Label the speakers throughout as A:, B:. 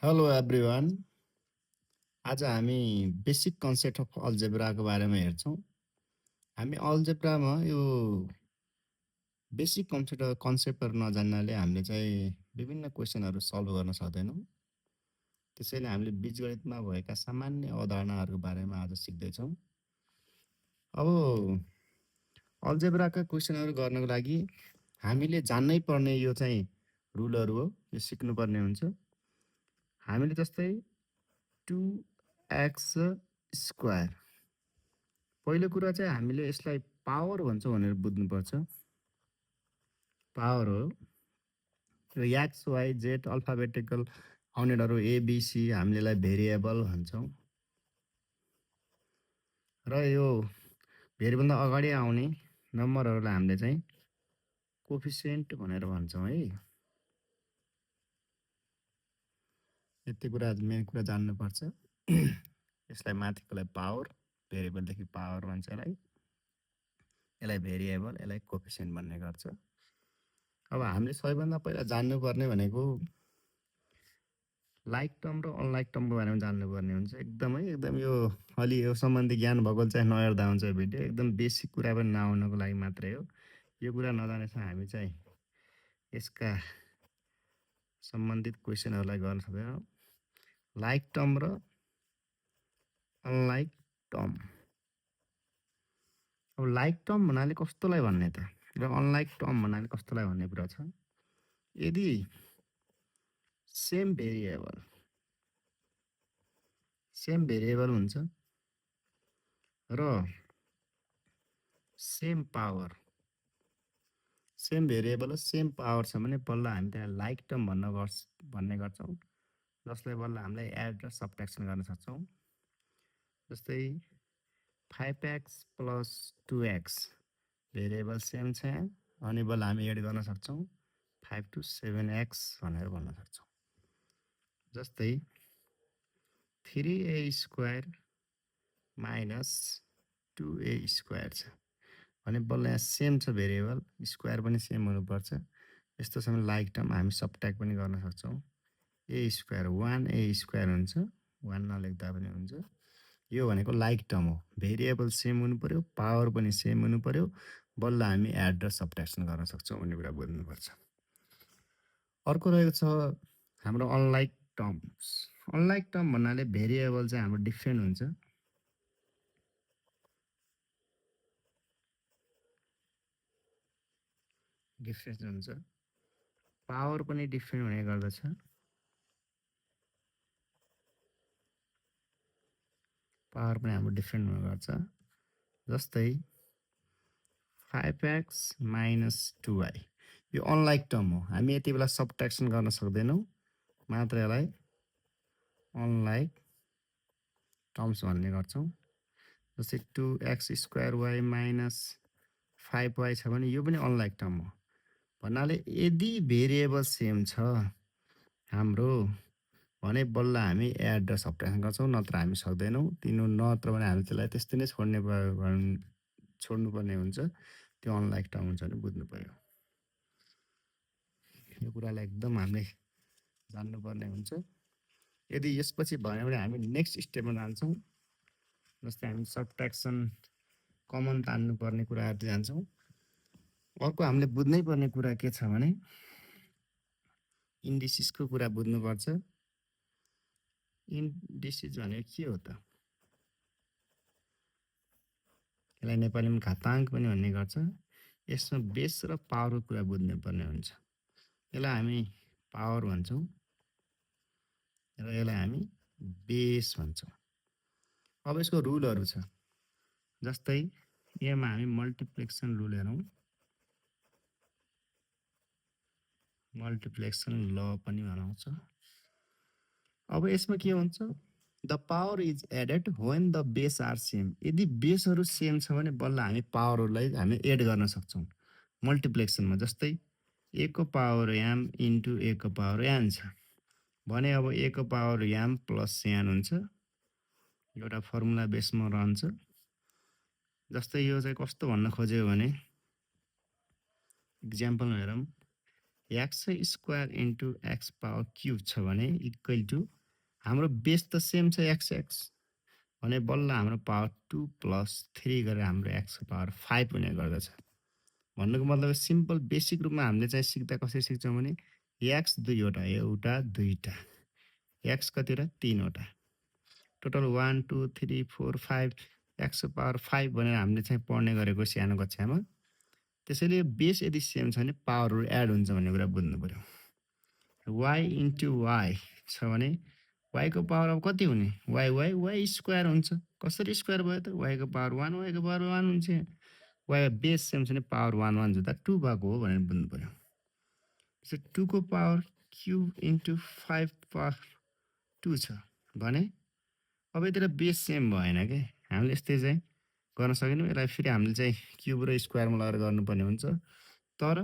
A: Hello everyone. आज हामी basic concept of अल्जेब्राको बारेमा हेर्छौँ। हामी अल्जेब्रामा यो बेसिक कन्सेप्टहरू नजान्नाले हामीले चाहिँ विभिन्न क्वेसनहरू सल्भ गर्न सक्दैनौँ। त्यसैले हामीले बीजगणितमा भएका सामान्य अवधारणाहरूको बारेमा आज सिक्दैछौँ। अब अल्जेब्राका क्वेसनहरू गर्नको लागि हामीले जान्नै पर्ने यो चाहिँ रुलहरू हो, यो सिक्नुपर्ने हुन्छ। हामीले जस्तै 2x स्क्वायर, पहिलो कुरा चाहिँ हामीले यसलाई पावर भन्छौँ भनेर बुझ्नुपर्छ। पावर हो र एक्स वाइ जेड अल्फाबेटिकल युनिटहरू एबिसी हामीले यसलाई भेरिएबल भन्छौँ। र यो भेरिएबलभन्दा अगाडि आउने नम्बरहरूलाई हामीले चाहिँ कोफिसिएन्ट भनेर भन्छौँ है। यति कुरा मेन कुरा जान्नुपर्छ। यसलाई माथिकोलाई पावर, भेरिएबलदेखि पावर भन्छ यसलाई भेरिएबल, यसलाई कोफिसिएन्ट भन्ने गर्छ। अब हामीले सबैभन्दा पहिला जान्नुपर्ने भनेको लाइक टर्म र अनलाइक टर्मको बारेमा जान्नुपर्ने हुन्छ। एकदम यो अलि यो सम्बन्धी ज्ञान भएको चाहिँ नहेर्दा हुन्छ। भिडियो एकदम बेसिक कुरा पनि नआउनको लागि मात्रै हो। यो कुरा नजानेसम्म हामी चाहिँ यसका सम्बन्धित क्वेसनहरूलाई गर्न सक्दैनौँ। लाइक टर्म र अनलाइक टर्म। अब लाइक टर्म भन्नाले कस्तोलाई भन्ने त र अनलाइक टर्म भन्नाले कस्तोलाई भन्ने कुरा छ। यदि सेम भेरिएबल हुन्छ र सेम भेरिएबल र सेम पावर छ भने बल्ल हामी त्यसलाई लाइक टर्म भन्ने गर्छौँ, जसलाई बल्ल हामीलाई एड र सबट्र्याक्सन गर्न सक्छौँ। जस्तै 5x plus 2x variable same छ अनि बल्ल हामी एड गर्न सक्छौँ 5 to 7x भनेर भन्न सक्छौँ। जस्तै 3a square minus 2a square छ भने बल्ल यहाँ सेम छ भेरिएबल, स्क्वायर पनि सेम हुनुपर्छ। यस्तो छ भने लाइक टर्म हामी सबट्र्याक्ट पनि गर्न सक्छौँ। a स्क्वायर 1a स्क्वायर हुन्छ, 1 नलेख्दा पनि हुन्छ। यो भनेको लाइक टर्म हो। भेरिएबल सेम हुनु पर्यो, पावर पनि सेम हुनु पर्यो, बल्ल हामी एड र सबट्र्याक्सन गर्न सक्छौँ भन्ने कुरा बुझ्नुपर्छ। अर्को रहेको छ हाम्रो अनलाइक टर्म्स। अनलाइक टर्म भन्नाले भेरिएबल चाहिँ हाम्रो डिफ्रेन्ट हुन्छ। पावर पनि डिफ्रेन्ट हुने गर्दछ। पावर पनि हाम्रो डिफ्रेन्ट हुने गर्छ। जस्तै 5x माइनस 2y यो अनलाइक टर्म हो। हामी यति बेला सबट्र्याक्सन गर्न सक्दैनौँ, मात्र यसलाई अनलाइक टर्म्स भन्ने गर्छौँ। जस्तै 2x square y minus 5y छ भने यो पनि अनलाइक टर्म हो। भन्नाले यदि भेरिएबल सेम छ हाम्रो भने बल्ल हामी एड र सबट्र्याक्सन गर्छौँ, नत्र हामी सक्दैनौँ। नत्र भने हामी त्यसलाई त्यस्तै नै छोड्नुपर्ने हुन्छ। त्यो अनलाइक टर्म हुन्छ भने बुझ्नु पर्यो। यो कुरालाई एकदम हामीले जान्नुपर्ने हुन्छ। यदि यसपछि भयो भने हामी नेक्स्ट स्टेपमा जान्छौँ। जस्तै हामी सबट्र्याक्सन कमन तान्नुपर्ने कुराहरू जान्छौँ। अर्को हामीले बुझ्नै पर्ने कुरा के छ भने इन्डिसिसको कुरा बुझ्नुपर्छ। इन्डिसिस भनेको के हो त? यसलाई नेपालीमा घाताङ्क पनि भन्ने गर्छ। यसमा बेस र पावरको कुरा बुझ्नुपर्ने हुन्छ। यसलाई हामी पावर भन्छौँ र यसलाई हामी बेस भन्छौँ। अब यसको रुलहरू छ। जस्तै यसमा हामी मल्टिप्लेक्सन रुल हेरौँ। मल्टिप्लेक्सन ल पनि भनाउँछ। अब यसमा के हुन्छ? The power is added when the base are same. यदि बेसहरू सेम छ भने बल्ल हामी पावरहरूलाई हामी एड गर्न सक्छौँ मल्टिप्लेक्सनमा। जस्तै a को पावर m इन्टु a को पावर n छ भने अब a को पावर m प्लस n हुन्छ। एउटा फर्मुला बेसमा रहन्छ। जस्तै यो चाहिँ कस्तो भन्न खोज्यो भने इक्जाम्पल हेरौँ। X square into x power cube छ भने इक्वल टु हाम्रो बेस त सेम छ एक्स भने बल्ल हाम्रो पावर 2 प्लस 3 गरेर हाम्रो एक्सको पावर 5 हुने गर्दछ। भन्नुको मतलब सिम्पल बेसिक रूपमा हामीले चाहिँ सिक्दा कसरी सिक्छौँ भने एक्स दुईवटा एउटा दुईवटा एक्स कतिवटा तीनवटा टोटल 1 2 3 4 5 एक्सको पावर 5 भनेर हामीले चाहिँ पढ्ने गरेको सानो कक्षामा। त्यसैले बेस यदि सेम छ भने पावरहरू एड हुन्छ भन्ने कुरा बुझ्नु पऱ्यो। वाइ इन्टु वाइ छ भने वाइको पावर अब कति हुने वाइ वाइ वाइ स्क्वायर हुन्छ। कसरी स्क्वायर भयो त वाइको पावर 1 वाइको पावर 1 हुन्छ। वाइ बेस सेम छ भने पावर 1 1 जुत्दा 2 भएको हो भनेर बुझ्नु पऱ्यो। त्यसो 2 को पावर क्युब इन्टु 5 पावर 2 छ भने अब यतिर बेस सेम भएन कि हामीले यस्तै चाहिँ गर्न सकेनौँ। यसलाई फेरि हामीले चाहिँ क्युब र स्क्वायरमा लगाएर गर्नुपर्ने हुन्छ। तर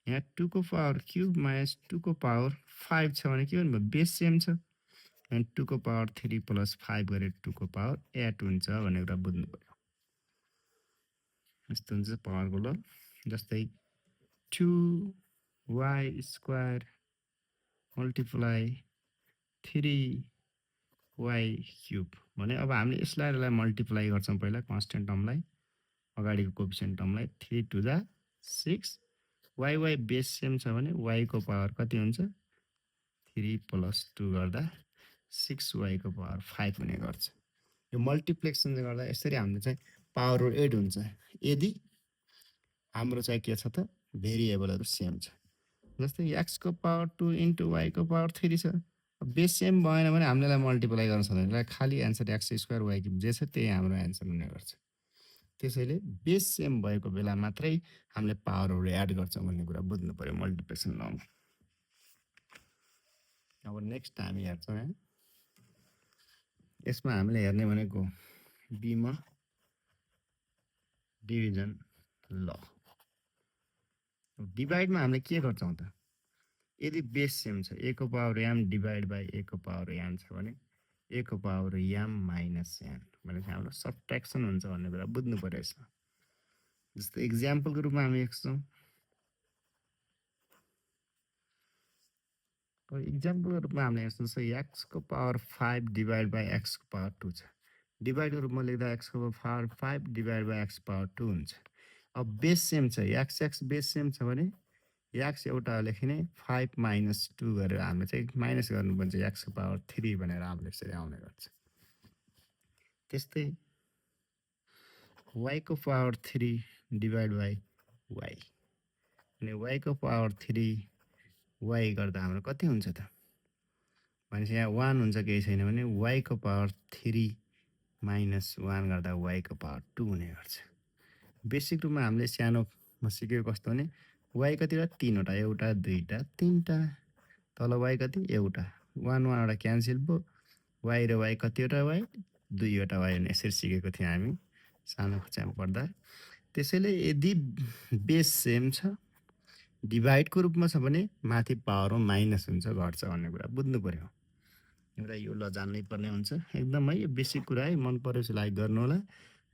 A: यहाँ 2 को पावर क्युब माइनस 2 को पावर 5 छ भने के भन्नुभयो बेस सेम छ अनि 2 को पावर 3 प्लस 5 गरेर 2 को पावर 8 हुन्छ भन्ने कुरा बुझ्नु पऱ्यो। यस्तो हुन्छ पावरको ल। जस्तै 2y square multiply 3y cube भने अब हामीले यसलाई मल्टिप्लाई गर्छौँ पहिला कन्स्टेन्ट टर्मलाई अगाडिको कोफिसिएन्ट टर्मलाई 3 to the 6 Y base same छ भने वाइको पावर कति हुन्छ 3 प्लस 2 गर्दा 6y को पावर 5 हुने गर्छ। यो मल्टिप्लेक्सन गर्दा यसरी हामीले चाहिँ पावरहरू एड हुन्छ यदि हाम्रो चाहिँ के छ त भेरिएबलहरू सेम छ। जस्तै एक्सको पावर 2 इन्टु वाइको पावर 3 छ। बेस सेम भएन भने हामीले मल्टिप्लाई गर्न सक्दैन। खालि answer x square why cube जे छ त्यही हाम्रो एन्सर हुने गर्छ। त्यसैले बेस सेम भएको बेला मात्रै हामीले पावरहरू एड गर्छौँ भन्ने कुरा बुझ्नु पऱ्यो मल्टिप्लिकेसन लमा। अब नेक्स्ट हामी हेर्छौँ यहाँ यसमा हामीले हेर्ने भनेको बीमा डिभिजन ल। डिभाइडमा हामीले के गर्छौँ त यदि बेस सेम छ a को power m divide by a को पावर n छ भने a को पावर m माइनस n भनेपछि हाम्रो सब्ट्र्याक्सन हुन्छ भन्ने कुरा बुझ्नु पऱ्यो यसमा। जस्तै इक्जाम्पलको रूपमा हामी हेर्छौँ। इक्जाम्पलको रूपमा हामीले हेर्छौँ जस्तै एक्सको पावर 5 डिभाइड बाई एक्सको पावर 2 छ। डिभाइडको रूपमा लेख्दा एक्सको power 5 divide by X power 2 हुन्छ। अब बेस सेम छ एक्स बेस सेम छ भने एक्स एउटा लेखिने 5 माइनस 2 गरेर हामीले चाहिँ माइनस गर्नुपर्छ एक्सको पावर 3 भनेर हामीले यसरी आउने गर्छ। त्यस्तै वाइको पावर 3 डिभाइड बाई वाइ अनि वाइको पावर 3 वाइ गर्दा हाम्रो कति हुन्छ त भनेपछि यहाँ 1 हुन्छ केही छैन भने वाइको पावर 3 माइनस 1 गर्दा वाइको पावर 2 हुने गर्छ। बेसिक रूपमा हामीले सानोमा सिकेको कस्तो भने वाइ कतिवटा तीनवटा एउटा दुईवटा तीनवटा तल वाइ कति एउटा 1 1वटा क्यान्सल भयो वाइ र वाइ कतिवटा वाइ दुईवटा वाइ भने यसरी सिकेको थियौँ हामी सानो कक्षामा पढ्दा। त्यसैले यदि बेस सेम छ डिभाइडको रूपमा छ भने माथि पावरमा माइनस हुन्छ घट्छ भन्ने कुरा बुझ्नु पऱ्यो। एउटा यो ल जान्नै पर्ने हुन्छ एकदम है। यो बेसिक कुरा है मन पऱ्यो चाहिँ लाइक गर्नु होला।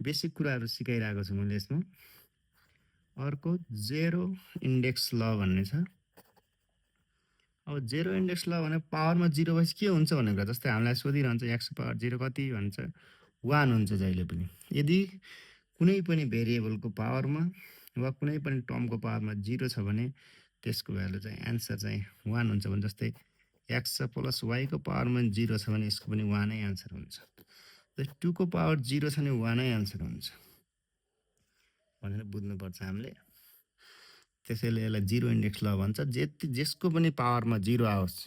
A: बेसिक कुराहरू सिकाइरहेको छु मैले यसमा। अर्को जेरो इन्डेक्स ल भन्ने छ। अब जेरो इन्डेक्स ल भने पावरमा 0 भएपछि के हुन्छ भन्ने कुरा जस्तै हामीलाई सोधिरहन्छ एक्स पावर 0 कति भन्छ 1 हुन्छ जहिले पनि। यदि कुनै पनि भेरिएबलको पावरमा वा कुनै पनि टर्मको पावरमा 0 छ भने त्यसको भ्यालु चाहिँ एन्सर चाहिँ 1 हुन्छ भने जस्तै एक्स प्लस वाइको पावरमा 0 छ भने यसको पनि 1 नै एन्सर हुन्छ। 2 को पावर 0 छ भने 1 नै एन्सर हुन्छ भनेर बुझ्नुपर्छ हामीले। त्यसैले यसलाई जिरो इन्डेक्स ल भन्छ। जसको पनि पावरमा 0 आओस्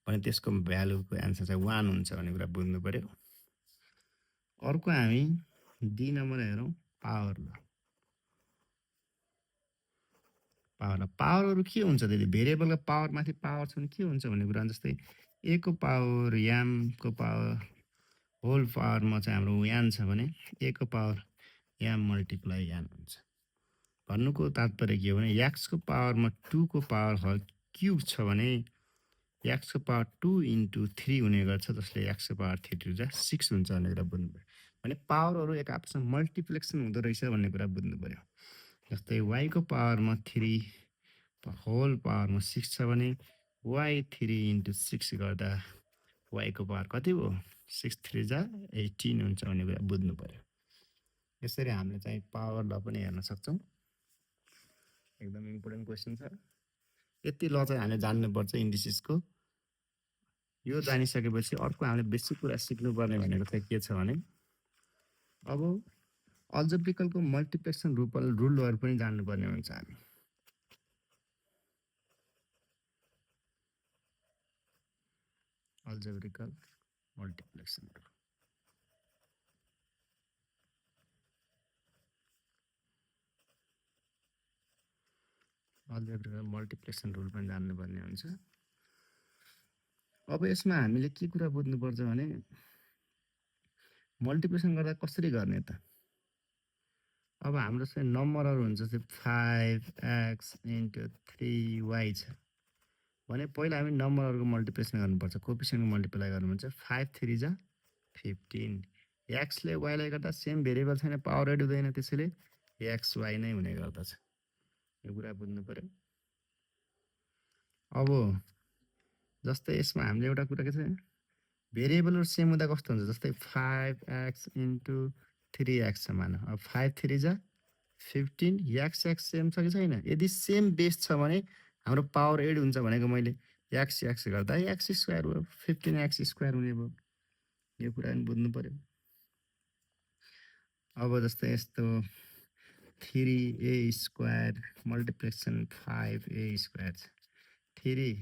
A: भने त्यसको भ्यालुको एन्सर चाहिँ 1 हुन्छ भन्ने कुरा बुझ्नु पऱ्यो। अर्को हामी डी नम्बर हेरौँ पावर ल। पावरहरू के हुन्छ त भेरिएबलको पावरमाथि पावर छ भने के हुन्छ भन्ने कुरा जस्तै a को पावर m को पावर होल पावरमा चाहिँ हाम्रो n छ भने a को पावर m मल्टिप्लाई n हुन्छ। भन्नुको तात्पर्य के हो भने एक्सको पावरमा 2 को पावर क्युब छ भने एक्सको पावर 2 इन्टु 3 हुने गर्छ जसले एक्सको पावर 3 टु जा 6 हुन्छ भन्ने कुरा बुझ्नु पऱ्यो। भने पावरहरू एक आपसमा मल्टिप्लेक्सन हुँदो रहेछ भन्ने कुरा बुझ्नु पऱ्यो। जस्तै वाइको पावरमा 3 होल पावरमा 6 छ भने y3 * 6 गर्दा y को पावर कति भयो? 6 3 जा 18 हुन्छ भन्ने कुरा बुझ्नु पर्यो। यसरी हामीले चाहिँ पावर ल पनि हेर्न सक्छौँ। एकदम इम्पोर्टेन्ट क्वेसन छ। यति ल चाहिँ हामीले जान्नुपर्छ इन्डिसेसको। यो जानिसकेपछि अर्को हामीले बेसिक कुरा सिक्नुपर्ने भनेको चाहिँ के छ भने अब अल्जेब्रिकलको मल्टिप्लेक्सन रुलहरू पनि जान्नुपर्ने हुन्छ हामी। अल्जेब्रिकल मल्टिप्लेक्सन रुल अल्जेब्रिकल मल्टिप्लेक्सन रुल पनि जान्नुपर्ने हुन्छ। अब यसमा हामीले के कुरा बुझ्नुपर्छ भने मल्टिप्लिकेसन गर्दा कसरी गर्ने त? अब हाम्रो चाहिँ नम्बरहरू हुन्छ चाहिँ 5x * 3y छ भने पहिला हामी नम्बरहरूको मल्टिप्लिकेसन गर्नुपर्छ। कोफिसिएन्टको मल्टिप्लाई गर्नुपर्छ। 5 3 जा 15। एक्सले वाइलाई गर्दा सेम भेरिएबल छैन, पावर एड हुँदैन, त्यसैले एक्स वाइ नै हुने गर्दछ। यो कुरा बुझ्नु पर्यो। अब जस्तै यसमा हामीले एउटा कुरा के छ, भेरिएबलहरू सेम हुँदा कस्तो हुन्छ, जस्तै 5x * 3x छ मान। अब 5 3 जा 15, एक्स एक्स सेम छ कि छैन? यदि सेम बेस छ भने हाम्रो पावर एड हुन्छ भनेको मैले एक्स एक्स गर्दा एक्स स्क्वायर भयो, 15x स्क्वायर हुने भयो। यो कुरा पनि बुझ्नु पर्यो। अब जस्तै यस्तो 3a² मल्टिप्लिकेसन 5a² छ। 3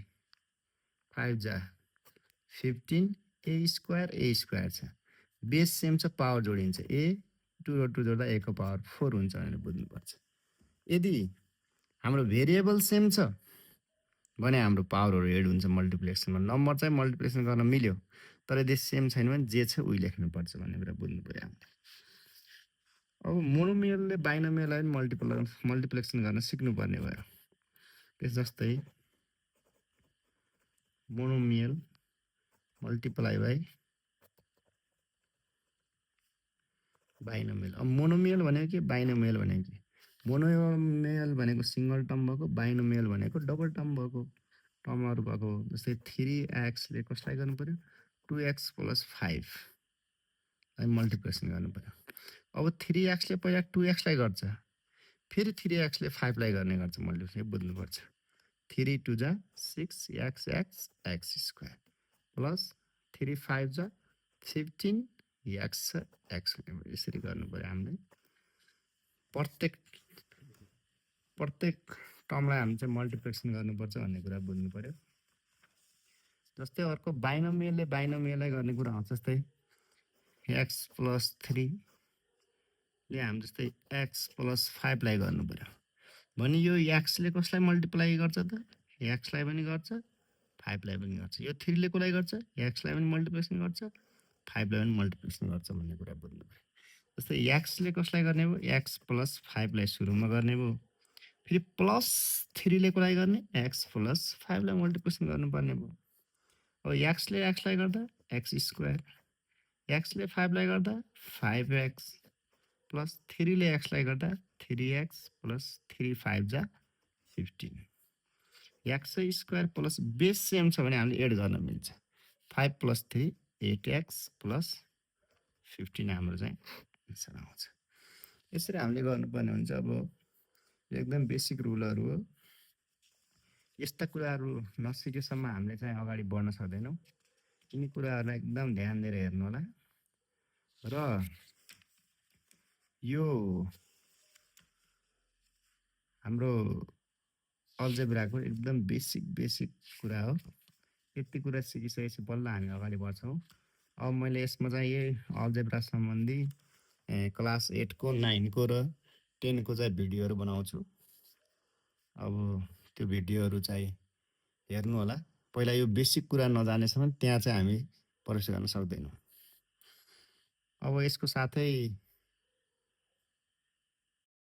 A: 5 जा 15 a² छ। बेस सेम छ, पावर जोडिन्छ। a 2 र 2 जोड्दा a को पावर 4 हुन्छ भनेर बुझ्नुपर्छ। यदि हाम्रो भेरिएबल सेम छ भने हाम्रो पावरहरू एड हुन्छ मल्टिप्लिकेसनमा। नम्बर चाहिँ मल्टिप्लिकेसन गर्न मिल्यो, तर यदि सेम छैन भने जे छ उही लेख्नुपर्छ भन्ने कुरा बुझ्नु पर्यो हामीले। अब मोनोमियलले बाइनोमियललाई मल्टिप्लिकेसन गर्न सिक्नुपर्ने भयो। त्यस जस्तै मोनोमियल मल्टिप्लाई बाई बाइनोमियल। अब मोनोमियल भनेको के, बाइनोमियल भनेको के? मोनोमियल भनेको सिङ्गल टर्म भएको, बाइनोमियल भनेको डबल टर्म भएको, टर्महरू भएको। जस्तै 3x ले कसलाई गर्नु पर्यो, 2x + 5 लाई मल्टिप्लिकेसन गर्नु पर्यो। अब 3x ले पहिला 2x लाई गर्छ, फेरि 3x ले 5 लाई गर्ने गर्छ मल्टिप्लिकेसन। बुझ्नुपर्छ। 3 2 जा 6x x² प्लस 3 5 जा 15 x x। यसरी गर्नु पर्यो हामीले। प्रत्येक टर्मलाई हामी चाहिँ मल्टिप्लिकेसन गर्नुपर्छ भन्ने कुरा बुझ्नु पर्यो। जस्तै अर्को बाइनोमियलले बाइनोमियललाई गर्ने कुरा आउँछ। जस्तै x + 3 ले हामी जस्तै x + 5 लाई गर्नु पर्यो भने यो एक्सले कसलाई मल्टिप्लाई गर्छ त, एक्सलाई पनि गर्छ, 5 लाई पनि गर्छ। यो 3 ले कसलाई गर्छ, एक्सलाई पनि मल्टिप्लिकेसन गर्छ, 5 लाई पनि मल्टिप्लिकेसन गर्छ भन्ने कुरा बुझ्नु पर्यो। जस्तै एक्सले कसलाई गर्ने भयो, x + 5 लाई सुरुमा गर्ने भयो, फेरि +3 ले कसलाई गर्ने, x + 5 लाई मल्टिप्लिकेसन गर्नुपर्ने भयो। अब एक्सले एक्सलाई गर्दा x², एक्सले 5 लाई गर्दा 5x प्लस 3 ले एक्सलाई गर्दा 3x प्लस 3 5 जा 15। x² प्लस बेस सेम छ भने हामीले एड गर्न मिल्छ। 5 + 3 8x प्लस 15 हाम्रो चाहिँ एन्सर आउँछ। यसरी हामीले गर्नुपर्ने हुन्छ। अब एकदम बेसिक रुलहरू हो। यस्ता कुराहरू नसिकेसम्म हामीले चाहिँ अगाडि बढ्न सक्दैनौँ। यिनी कुराहरूलाई एकदम ध्यान दिएर हेर्नु होला। र यो हाम्रो अल्जेब्राको एकदम बेसिक कुरा हो। यति कुरा सिकिसकेपछि बल्ल हामी अगाडि बढ्छौँ। अब मैले यसमा चाहिँ यही अल्जेब्रा सम्बन्धी क्लास 8 को 9 को र 10 को चाहिँ भिडियोहरू बनाउँछु। अब त्यो भिडियोहरू चाहिँ हेर्नु होला। पहिला यो बेसिक कुरा नजानेसम्म त्यहाँ चाहिँ हामी प्रवेश गर्न सक्दैनौँ। अब यसको साथै